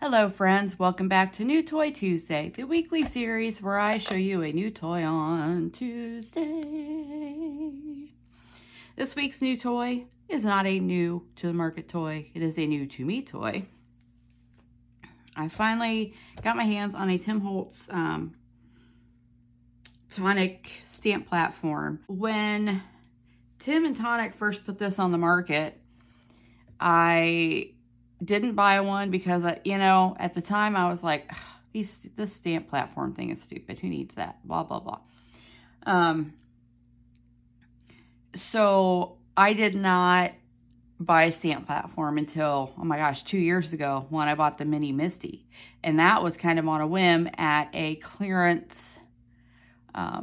Hello friends, welcome back to New Toy Tuesday, the weekly series where I show you a new toy on Tuesday. This week's new toy is not a new to the market toy, it is a new to me toy. I finally got my hands on a Tim Holtz Tonic stamp platform. When Tim and Tonic first put this on the market, I didn't buy one because, you know, at the time I was like, this stamp platform thing is stupid. Who needs that? Blah, blah, blah. So I did not buy a stamp platform until, oh my gosh, 2 years ago when I bought the Mini Misty. And that was kind of on a whim at a clearance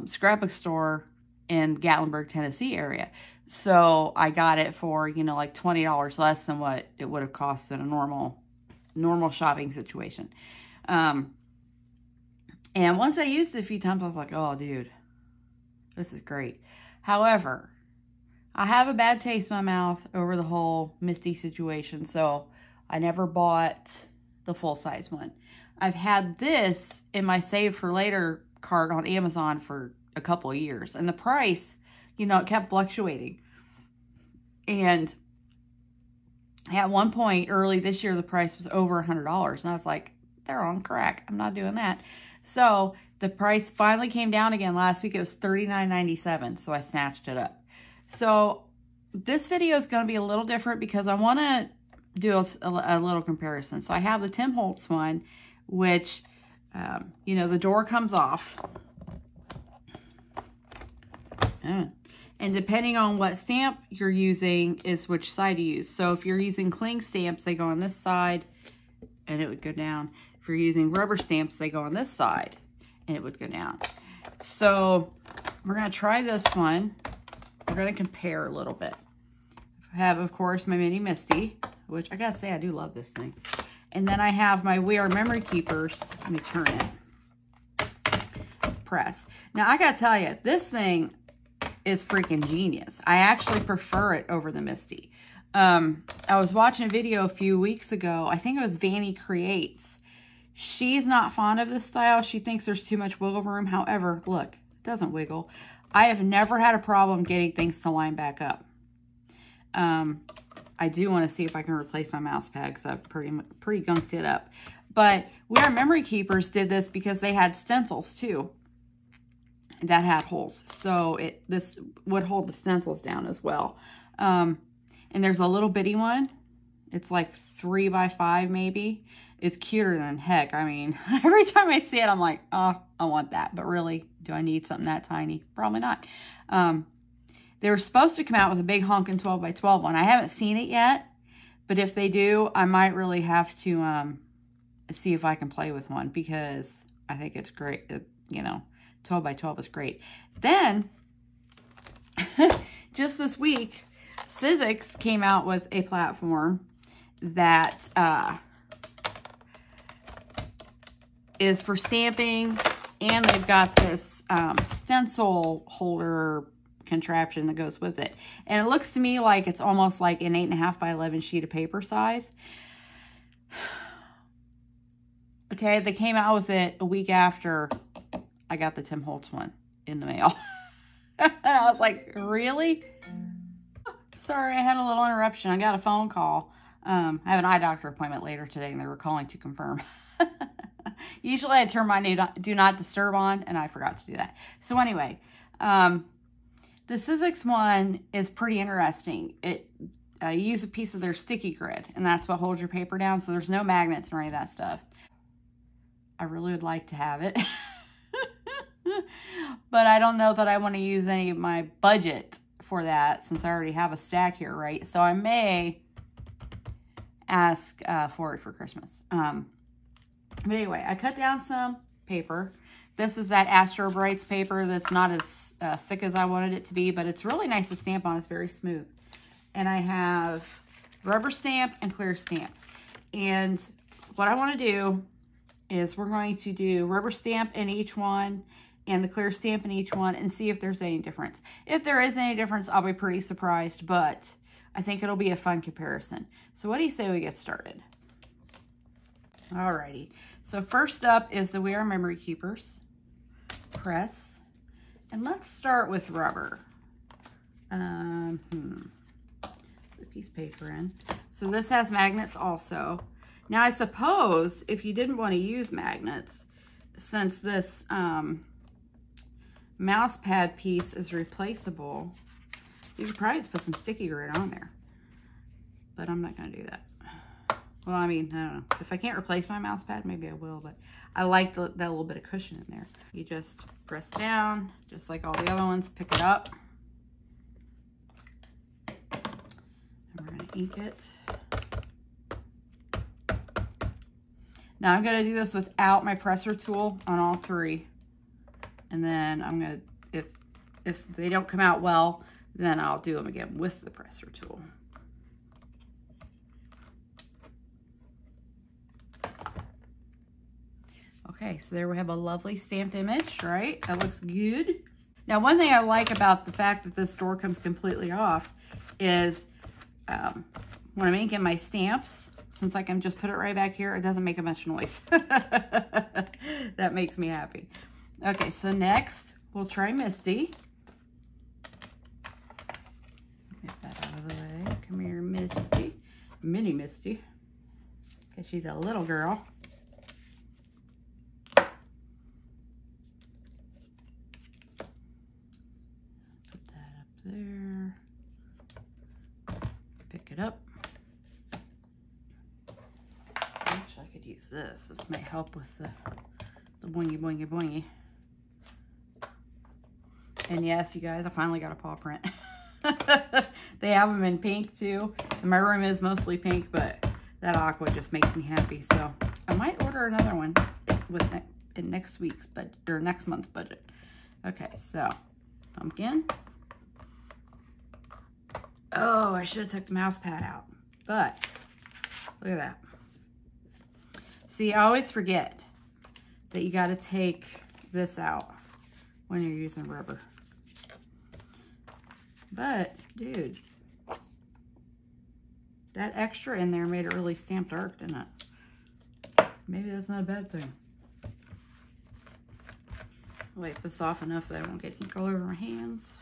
scrapbook store in Gatlinburg, Tennessee area. So I got it for, you know, like $20 less than what it would have cost in a normal shopping situation. And once I used it a few times, I was like, oh, dude, this is great. However, I have a bad taste in my mouth over the whole Misty situation, so I never bought the full-size one. I've had this in my Save for Later cart on Amazon for a couple of years, and the price, you know, it kept fluctuating. And at one point early this year, the price was over $100. And I was like, they're on crack. I'm not doing that. So the price finally came down again. Last week it was $39.97. So I snatched it up. So this video is going to be a little different because I want to do a little comparison. So I have the Tim Holtz one, which, you know, the door comes off. And depending on what stamp you're using is which side you use. So if you're using cling stamps, they go on this side and it would go down. If you're using rubber stamps, they go on this side and it would go down. So we're going to try this one. We're going to compare a little bit. I have, of course, my Mini Misty, which I got to say, I do love this thing. And then I have my We Are Memory Keepers. Let me turn it. Press. Now, I got to tell you, this thing is freaking genius. I actually prefer it over the Misty. I was watching a video a few weeks ago. I think it was Vanny Creates. She's not fond of this style. She thinks there's too much wiggle room. However, look, it doesn't wiggle. I have never had a problem getting things to line back up. I do want to see if I can replace my mouse pad because I've pretty gunked it up. But We Are Memory Keepers did this because they had stencils too that had holes, so this would hold the stencils down as well. And there's a little bitty one. It's like 3 by 5 maybe. It's cuter than heck. I mean, every time I see it, I'm like, oh, I want that. But really, do I need something that tiny? Probably not. They were supposed to come out with a big honkin' 12 by 12 one. I haven't seen it yet, but if they do, I might really have to see if I can play with one because I think it's great. You know, 12 by 12 is great. Then, just this week, Sizzix came out with a platform that is for stamping, and they've got this stencil holder contraption that goes with it. And it looks to me like it's almost like an 8.5 by 11 sheet of paper size. Okay, they came out with it a week after I got the Tim Holtz one in the mail. And I was like, really? Sorry, I had a little interruption. I got a phone call. I have an eye doctor appointment later today, and they were calling to confirm. Usually I turn my do not disturb on, and I forgot to do that. So anyway, the Sizzix one is pretty interesting. You use a piece of their sticky grid, and that's what holds your paper down, so there's no magnets or any of that stuff. I really would like to have it. But I don't know that I want to use any of my budget for that since I already have a stack here, right? So I may ask for it for Christmas. But anyway, I cut down some paper. This is that Astro Brights paper that's not as thick as I wanted it to be, but it's really nice to stamp on. It's very smooth. And I have rubber stamp and clear stamp. And what I want to do is we're going to do rubber stamp in each one and the clear stamp in each one and see if there's any difference. If there is any difference, I'll be pretty surprised, but I think it'll be a fun comparison. So what do you say we get started? Alrighty. So first up is the We Are Memory Keepers press. And let's start with rubber. The piece of paper in. So this has magnets also. Now I suppose if you didn't want to use magnets, since this mouse pad piece is replaceable, you could probably just put some sticky grid on there. But I'm not going to do that. Well, I mean, I don't know. If I can't replace my mouse pad, maybe I will, but I like that little bit of cushion in there. You just press down, just like all the other ones, pick it up. And we're going to ink it. Now I'm going to do this without my presser tool on all three. And then I'm going to, if they don't come out well, then I'll do them again with the presser tool. Okay, so there we have a lovely stamped image, right? That looks good. Now, one thing I like about the fact that this door comes completely off is when I'm inking my stamps, since I can just put it right back here, it doesn't make a much noise. That makes me happy. Okay, so next, we'll try Misty. Get that out of the way. Come here, Misty. Mini Misty. Because she's a little girl. There, pick it up. Actually, I could use this. This may help with the boingy, boingy, boingy. And yes, you guys, I finally got a paw print. They have them in pink too. And my room is mostly pink, but that aqua just makes me happy. So I might order another one in next week's budget or next month's budget. Okay, so pumpkin. Oh, I should have took the mouse pad out, but look at that. See, I always forget that you got to take this out when you're using rubber. But, dude, that extra in there made it really stamp dark, didn't it? Maybe that's not a bad thing. Wipe this off enough that I won't get ink all over my hands.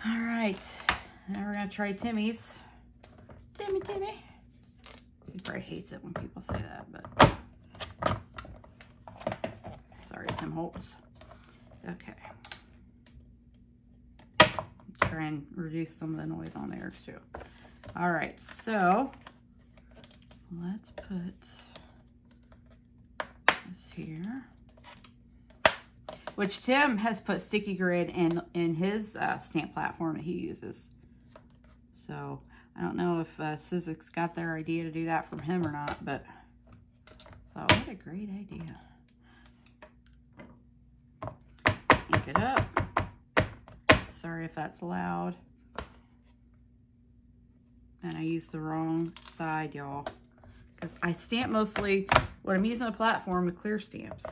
All right, now we're gonna try Timmy's. Timmy. He probably hates it when people say that, but sorry, Tim Holtz. Okay. Try and reduce some of the noise on there too. All right, so let's put this here. Which Tim has put sticky grid in his stamp platform that he uses. So I don't know if Sizzix got their idea to do that from him or not, but so what a great idea. Ink it up. Sorry if that's loud. And I used the wrong side, y'all, because I stamp mostly when I'm using a platform with clear stamps.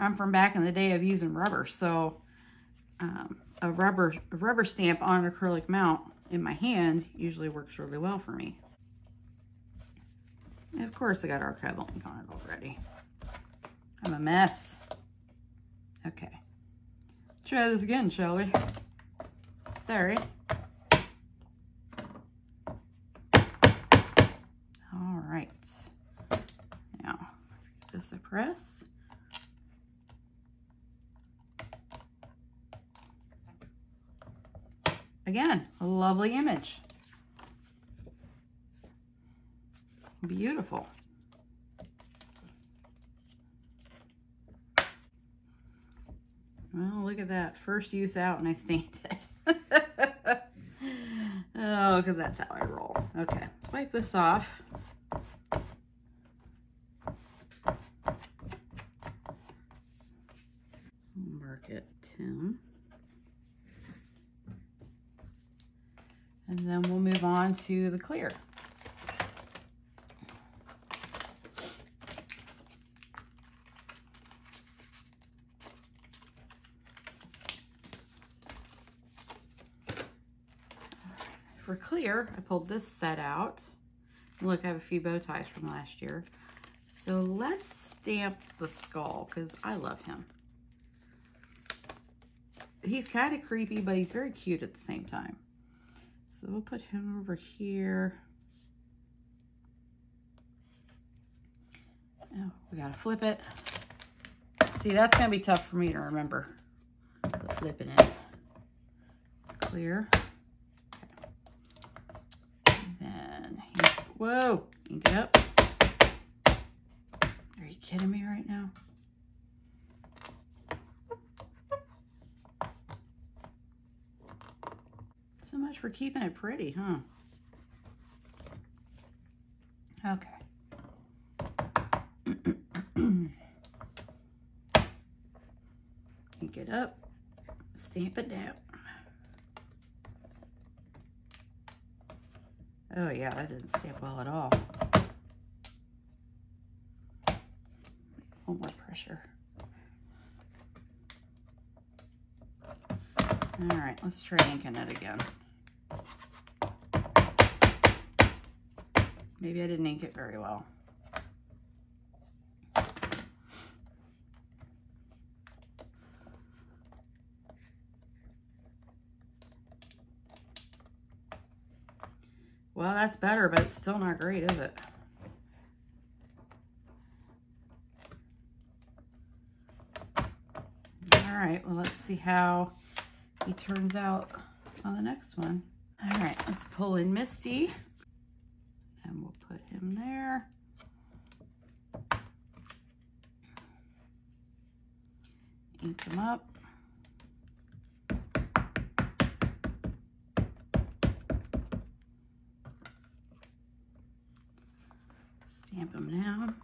I'm from back in the day of using rubber, so a rubber stamp on an acrylic mount in my hand usually works really well for me. And of course, I got archival ink on it already. I'm a mess. Okay, try this again, shall we? Sorry. All right. Now let's give this a press. Again, a lovely image. Beautiful. Well, look at that. First use out and I stained it. Oh, because that's how I roll. Okay, let's wipe this off. Mark it, Tim. And then we'll move on to the clear. for clear, I pulled this set out. Look, I have a few bow ties from last year. So let's stamp the skull, because I love him. He's kind of creepy, but he's very cute at the same time. So we'll put him over here. Oh, we gotta flip it. See, that's gonna be tough for me to remember, the flipping it. Clear. Okay. And then, whoa, ink it up. Are you kidding me right now? So much for keeping it pretty, huh? Okay. Ink it up, stamp it down. Oh yeah, that didn't stamp well at all. One more pressure. All right, let's try inking it again. Maybe I didn't ink it very well. Well, that's better, but it's still not great, is it? All right, well, let's see how he turns out on the next one. All right, let's pull in Misty, and we'll put him there. Ink him up. Stamp them down.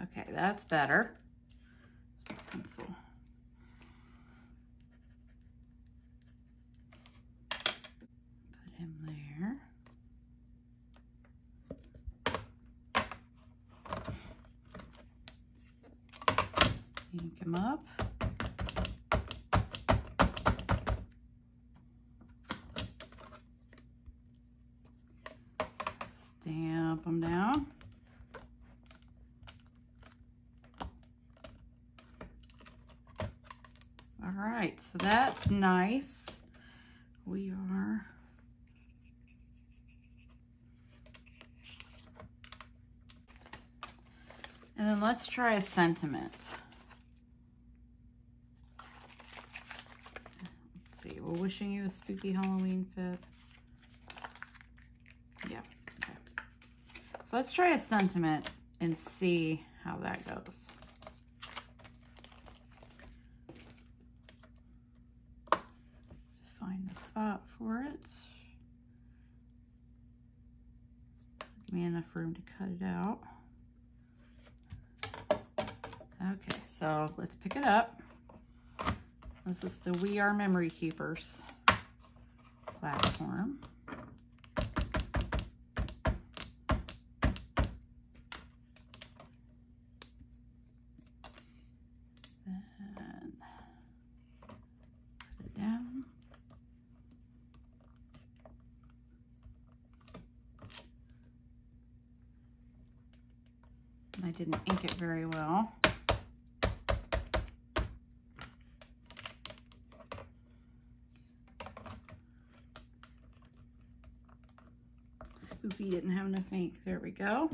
Okay, that's better. Pencil. Put him there. Ink him up. Stamp them down. All right, so that's nice. We are and then let's try a sentiment. Let's see, we're wishing you a spooky Halloween fit. Yeah. So let's try a sentiment and see how that goes. Find the spot for it. Give me enough room to cut it out. Okay, so let's pick it up. This is the We Are Memory Keepers platform. I didn't ink it very well. Spoopy didn't have enough ink. There we go.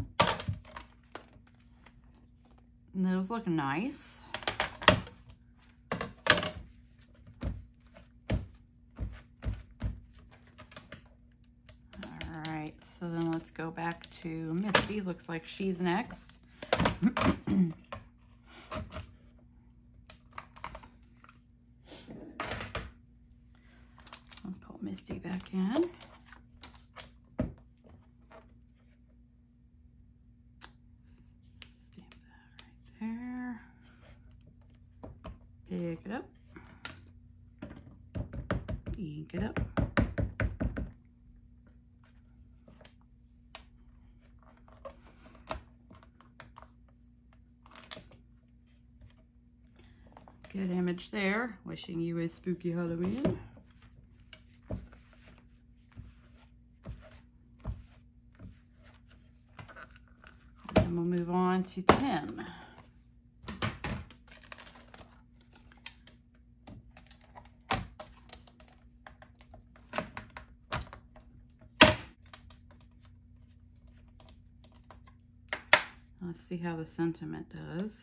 And those look nice. All right, so then let's go back to Misty. Looks like she's next. I'll pull Misty back in. Stamp that right there. Pick it up. Ink it up. Good image there. Wishing you a spooky Halloween. And we'll move on to Tim. Let's see how the sentiment does.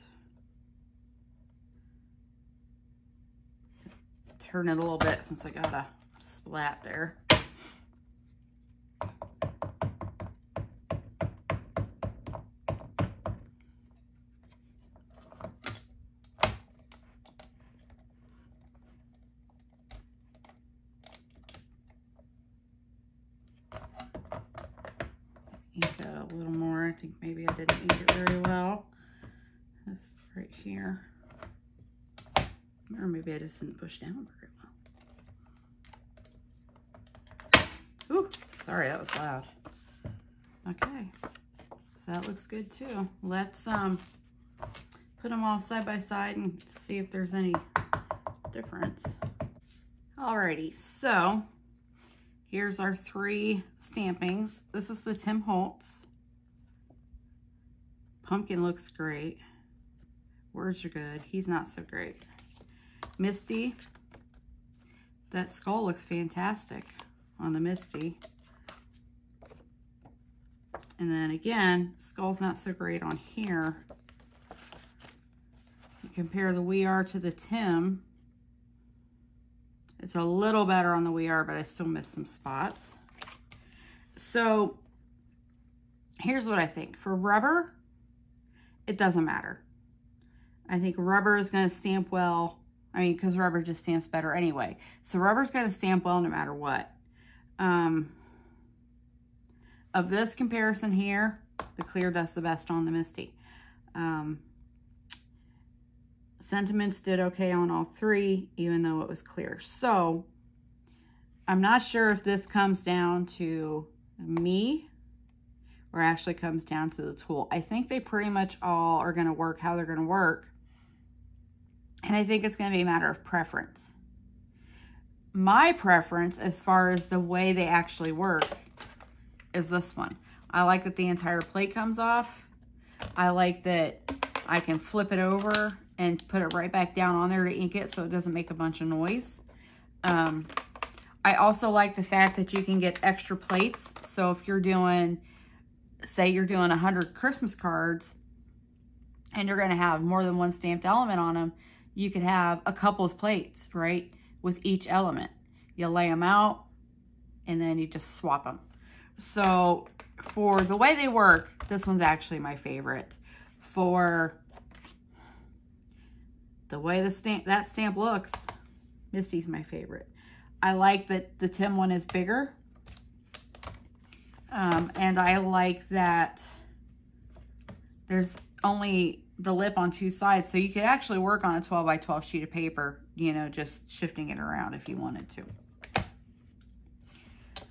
Turn it a little bit since I got a splat there. Ink it a little more. I think maybe I didn't ink it very well. This right here. Or maybe I just didn't push down very well. Ooh, sorry, that was loud. Okay, so that looks good too. Let's put them all side by side and see if there's any difference. Alrighty, so here's our 3 stampings. This is the Tim Holtz. Pumpkin looks great. Words are good. He's not so great. Misty. That skull looks fantastic on the Misty. And then again, skull's not so great on here. You compare the We Are to the Tim. It's a little better on the We Are, but I still miss some spots. So here's what I think. For rubber, it doesn't matter. I think rubber is going to stamp well. I mean, because rubber just stamps better anyway. So rubber's going to stamp well no matter what. Of this comparison here, the clear does the best on the Misty. Sentiments did okay on all 3, even though it was clear. So I'm not sure if this comes down to me or actually comes down to the tool. I think they pretty much all are going to work how they're going to work. And I think it's going to be a matter of preference. My preference, as far as the way they actually work, is this one. I like that the entire plate comes off. I like that I can flip it over and put it right back down on there to ink it so it doesn't make a bunch of noise. I also like the fact that you can get extra plates. So if you're doing, say you're doing 100 Christmas cards and you're going to have more than one stamped element on them, you could have a couple of plates, right, with each element. You lay them out and then you just swap them. So for the way they work, this one's actually my favorite. For the way that stamp looks, Misty's my favorite. I like that the Tim one is bigger. And I like that there's only the lip on 2 sides. So you could actually work on a 12 by 12 sheet of paper, you know, just shifting it around if you wanted to.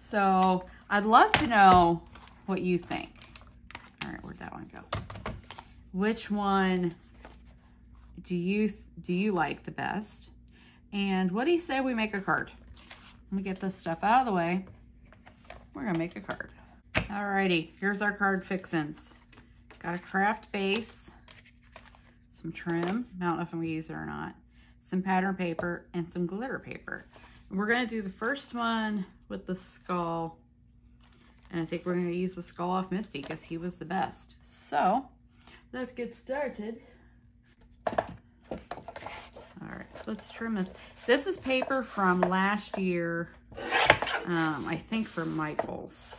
So I'd love to know what you think. All right, where'd that one go? Which one do you like the best? And what do you say we make a card? Let me get this stuff out of the way. We're gonna make a card. Alrighty, here's our card fixins. Got a craft base, some trim, I don't know if I'm gonna use it or not, some pattern paper, and some glitter paper. And we're gonna do the first one with the skull. And I think we're gonna use the skull off Misty because he was the best. So let's get started. All right, so let's trim this. This is paper from last year, I think from Michael's.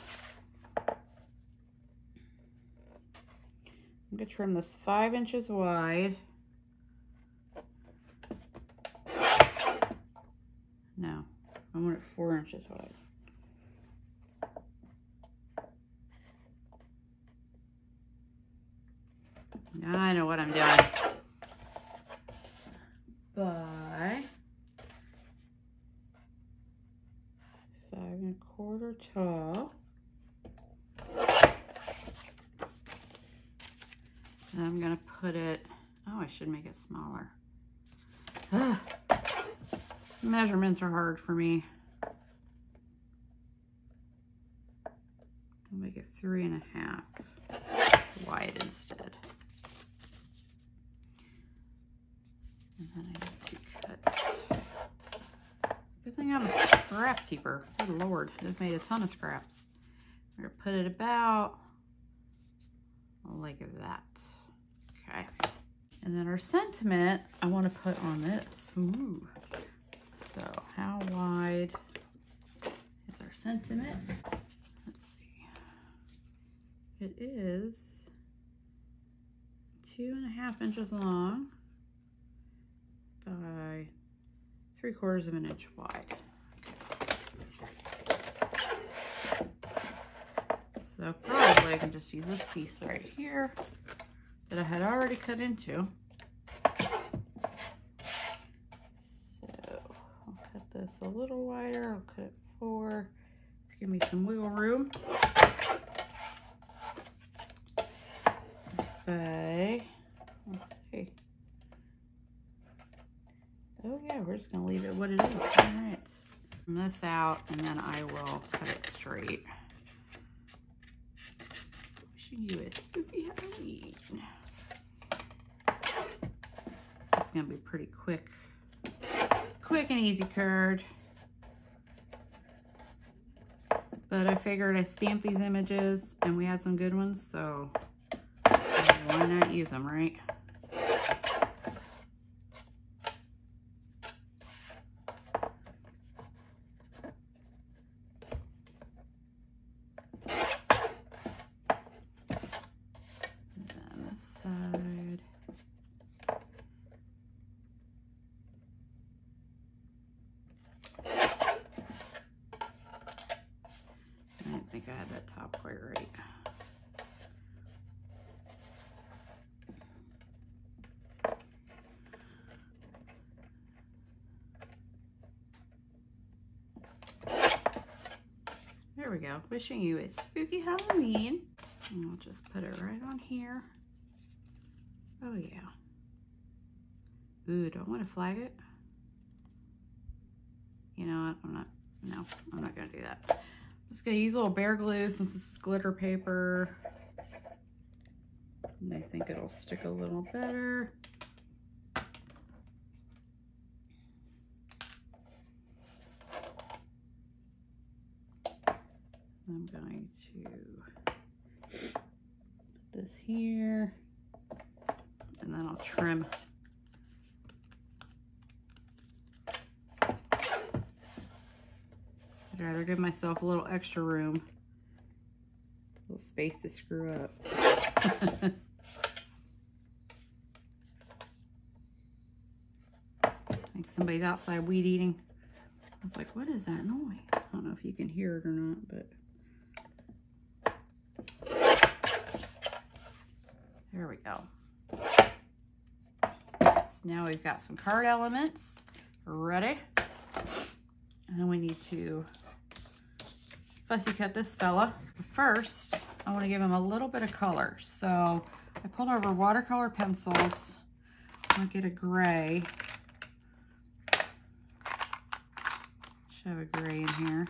I'm gonna trim this 5 inches wide. No, I want it 4 inches wide. Now I know what I'm doing. By 5 1/4 tall. And I'm gonna put it, oh, I should make it smaller. Ugh. Measurements are hard for me. I'll make it 3.5 wide instead. And then I need to cut. Good thing I'm a scrap keeper. Good Lord, I just made a ton of scraps. We're gonna put it about like that. Okay. And then our sentiment, I want to put on this. Ooh. So how wide is our sentiment? Let's see. It is 2.5 inches long by 3/4 of an inch wide. Okay. So probably I can just use this piece right here that I had already cut into. So I'll cut this a little wider. I'll cut it 4. Let's give me some wiggle room. By, let's see. Oh yeah, we're just gonna leave it what it is. All right. Trim this out and then I will cut it straight. Wishing you a spooky Halloween. It's gonna be pretty quick and easy curd. But I figured I stamped these images and we had some good ones, so why not use them, right? I think I had that top quite right. There we go. Wishing you a spooky Halloween. And I'll just put it right on here. Oh yeah. Ooh, do I want to flag it? You know what? I'm not gonna do that. I'm just gonna use a little bear glue since this is glitter paper. And I think it'll stick a little better. I'm going to put this here, and then I'll trim. I'd rather give myself a little extra room, a little space to screw up. I think somebody's outside weed eating. I was like, what is that noise? I don't know if you can hear it or not, but there we go. So now we've got some card elements ready. And then we need to fussy cut this fella. First, I want to give him a little bit of color. So I pulled over watercolor pencils. I'll get a gray. Should have a gray in here.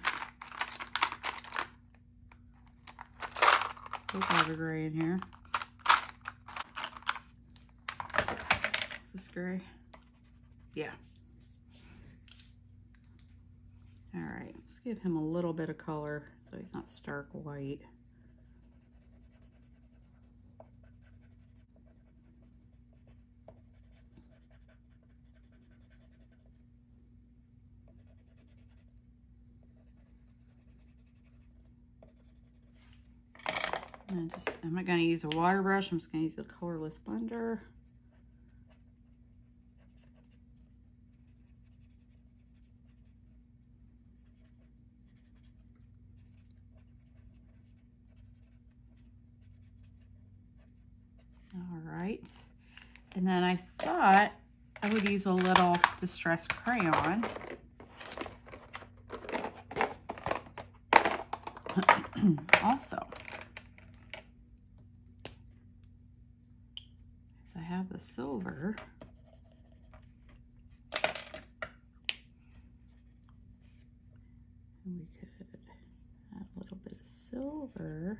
Hope I have a gray in here. Is this gray? Yeah. All right, let's give him a little bit of color so he's not stark white. And I'm not going to use a water brush. I'm just going to use a colorless blender. All right. And then I thought I would use a little distressed crayon. Also, I have the silver. we could add a little bit of silver.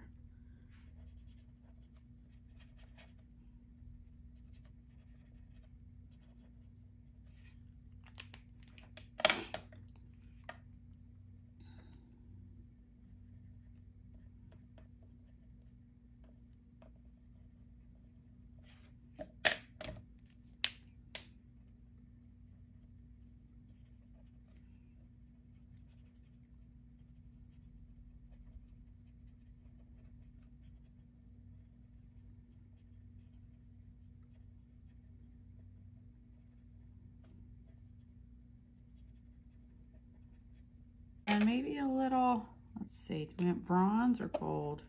And maybe a little, let's see, do we want bronze or gold?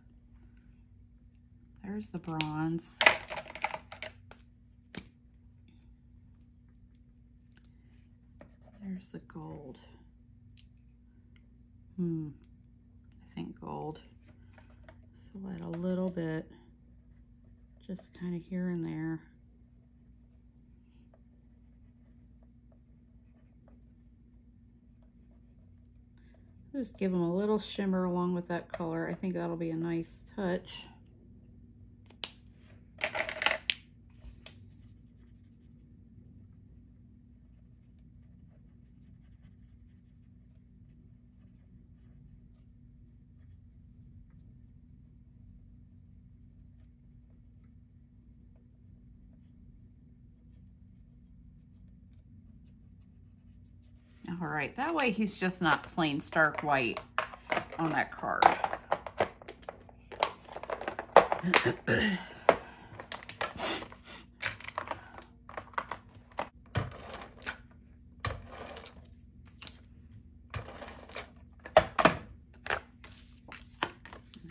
There's the bronze. There's the gold. I think gold. So add a little bit, just kind of here and there. Just give them a little shimmer along with that color. I think that'll be a nice touch. All right, that way he's just not plain stark white on that card.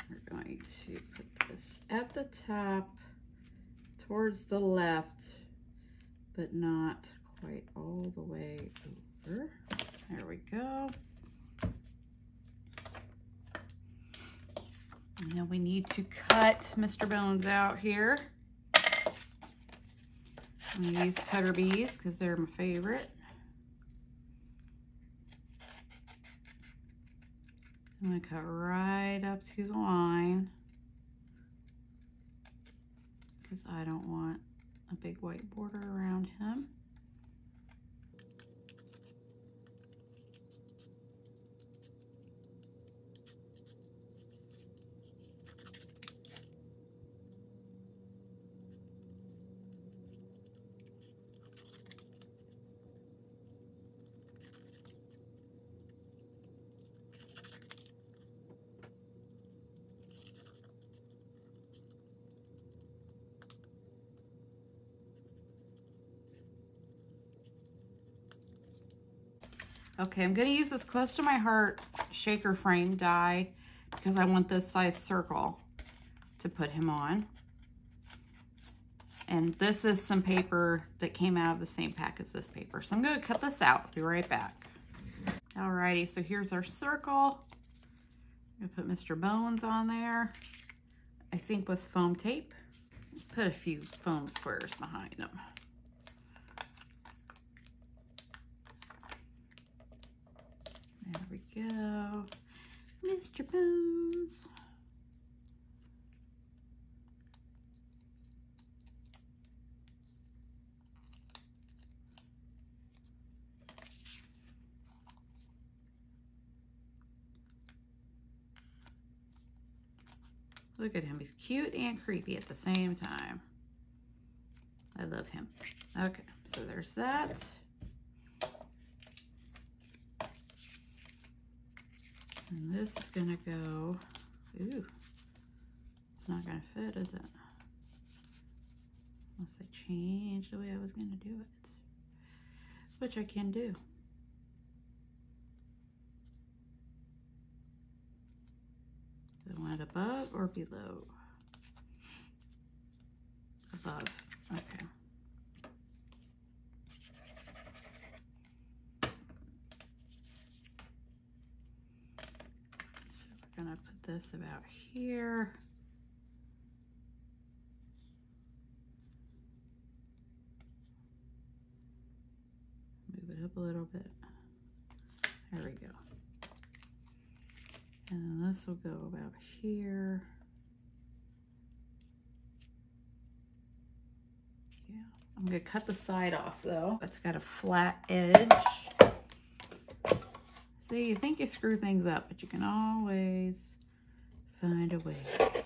We're going to put this at the top towards the left, but not quite all the way over. There we go. And then we need to cut Mr. Bones out here. I'm going to use cutter bees because they're my favorite. I'm going to cut right up to the line because I don't want a big white border around him. Okay, I'm going to use this close to my heart shaker frame die because I want this size circle to put him on. And this is some paper that came out of the same pack as this paper. So I'm going to cut this out. Be right back. Alrighty, so here's our circle. I'm going to put Mr. Bones on there. I think with foam tape. Put a few foam squares behind them. There we go. Mr. Bones. Look at him. He's cute and creepy at the same time. I love him. Okay, so there's that. And this is gonna go, ooh, it's not gonna fit, is it? Unless I change the way I was gonna do it, which I can do. Do I want it above or below? Above, okay. Gonna put this about here. Move it up a little bit. There we go. And this will go about here. Yeah, I'm gonna cut the side off though. It's got a flat edge. See, you think you screw things up, but you can always find a way. There we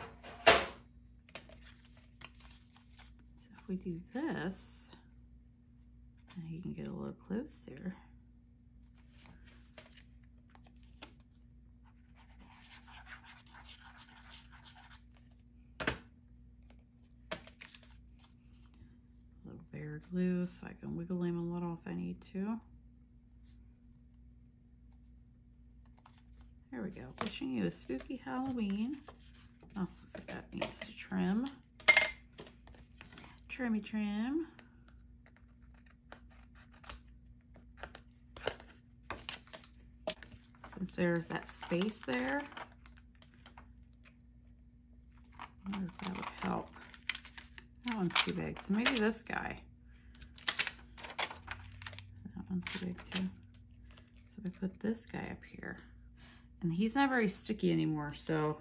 go. So if we do this, and you can get a little close there. A little bare glue so I can wiggle him a little if I need to. There we go. Wishing you a spooky Halloween. Oh, looks like that needs to trim. Trimmy trim. Since there's that space there, I wonder if that would help. That one's too big, so maybe this guy. That one's too big too. So I put this guy up here. And he's not very sticky anymore, so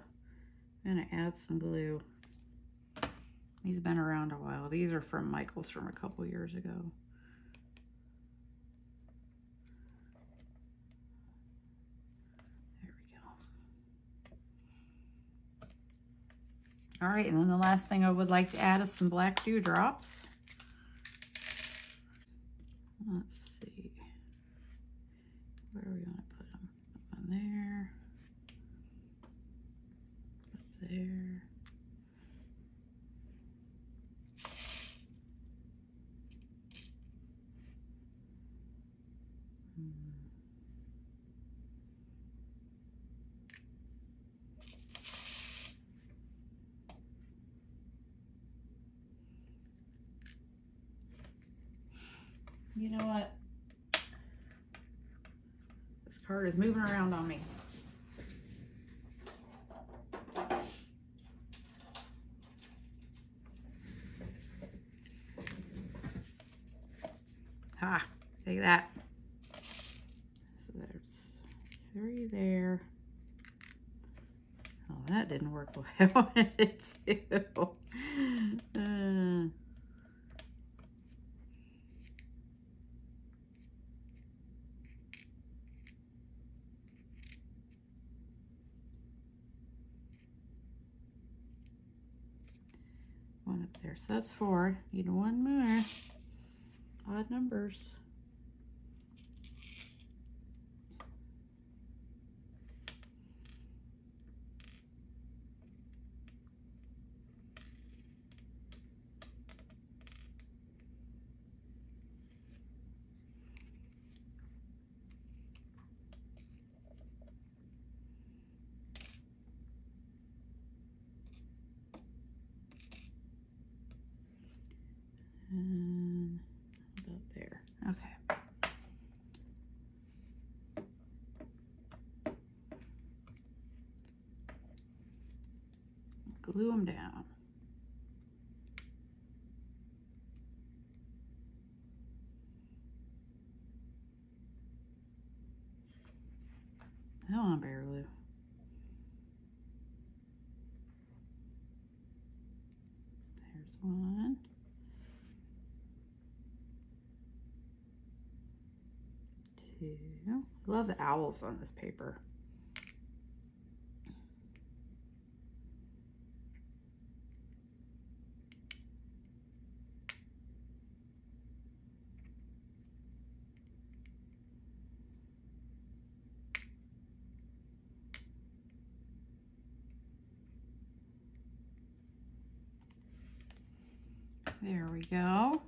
I'm gonna add some glue. He's been around a while. These are from Michael's from a couple years ago. All right, and then the last thing I would like to add is some black dewdrops. Let's see, where are we gonna put them? Up on there, up there. You know what? This card is moving around on me. Ha! Take that. So there's 3 there. Oh, that didn't work the way I wanted it to. One up there, so that's 4. Need 1 more. Odd numbers. And about there. Okay. Glue them down. I don't want bare glue. There's 1. 2. I love the owls on this paper. There we go.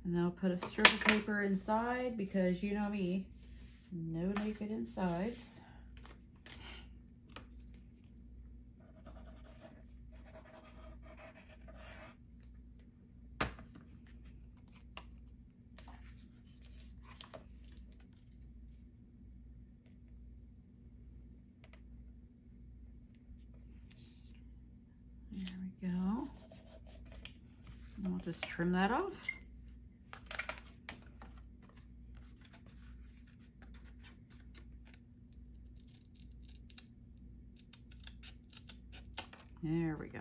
And then I'll put a strip of paper inside because you know me, no naked insides. There we go. And we'll just trim that off. There we go.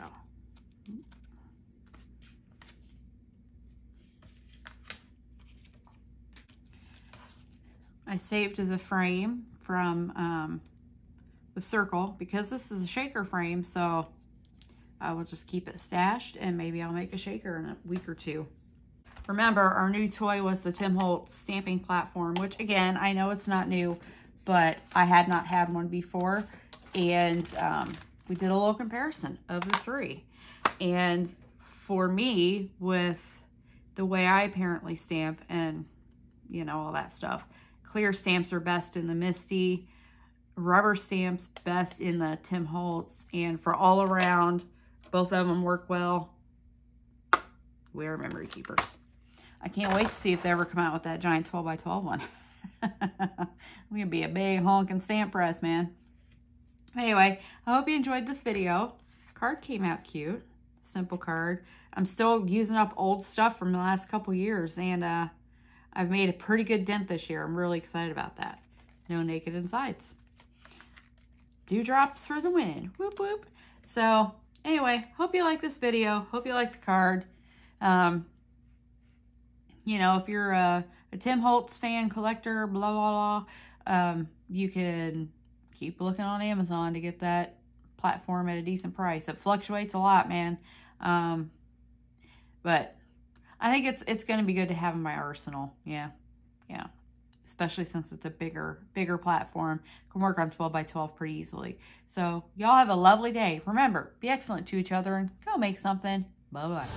I saved as a frame from the circle because this is a shaker frame, so I will just keep it stashed and maybe I'll make a shaker in a week or two. Remember, our new toy was the Tim Holtz stamping platform, which again, I know it's not new, but I had not had one before. And we did a little comparison of the three. And for me, with the way I apparently stamp and, you know, all that stuff, clear stamps are best in the Misty, rubber stamps best in the Tim Holtz, and for all around, both of them work well. We are memory keepers. I can't wait to see if they ever come out with that giant 12x12 one. It's gonna be a big honking stamp press, man. Anyway, I hope you enjoyed this video. Card came out cute. Simple card. I'm still using up old stuff from the last couple years, and I've made a pretty good dent this year. I'm really excited about that. No naked insides. Dewdrops for the win. Whoop, whoop. So, anyway, hope you like this video. Hope you like the card. You know, if you're a Tim Holtz fan, collector, blah, blah, blah, you can keep looking on Amazon to get that platform at a decent price. It fluctuates a lot, man. But I think it's going to be good to have in my arsenal. Yeah. Yeah. Especially since it's a bigger platform. Can work on 12x12 pretty easily. So y'all have a lovely day. Remember, be excellent to each other and go make something. Bye-bye.